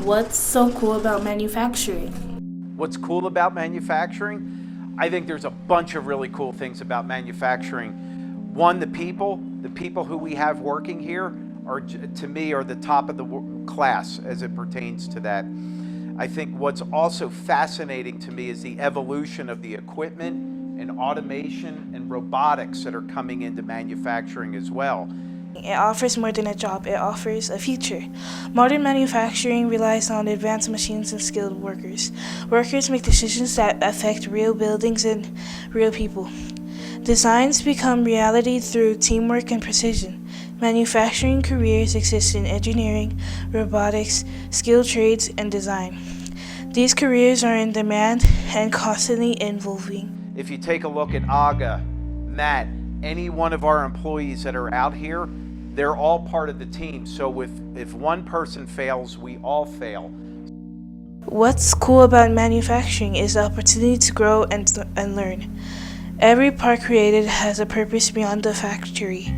What's so cool about manufacturing? What's cool about manufacturing? I think there's a bunch of really cool things about manufacturing. One, the people who we have working here are, to me, are the top of the class as it pertains to that. I think what's also fascinating to me is the evolution of the equipment and automation and robotics that are coming into manufacturing as well. It offers more than a job, it offers a future. Modern manufacturing relies on advanced machines and skilled workers. Workers make decisions that affect real buildings and real people. Designs become reality through teamwork and precision. Manufacturing careers exist in engineering, robotics, skilled trades, and design. These careers are in demand and constantly evolving. If you take a look at Aga, Matt, any one of our employees that are out here, they're all part of the team. So if one person fails, we all fail. What's cool about manufacturing is the opportunity to grow and learn. Every part created has a purpose beyond the factory.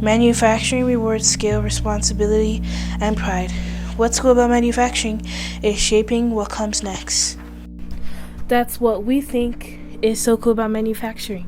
Manufacturing rewards skill, responsibility, and pride. What's cool about manufacturing is shaping what comes next. That's what we think is so cool about manufacturing.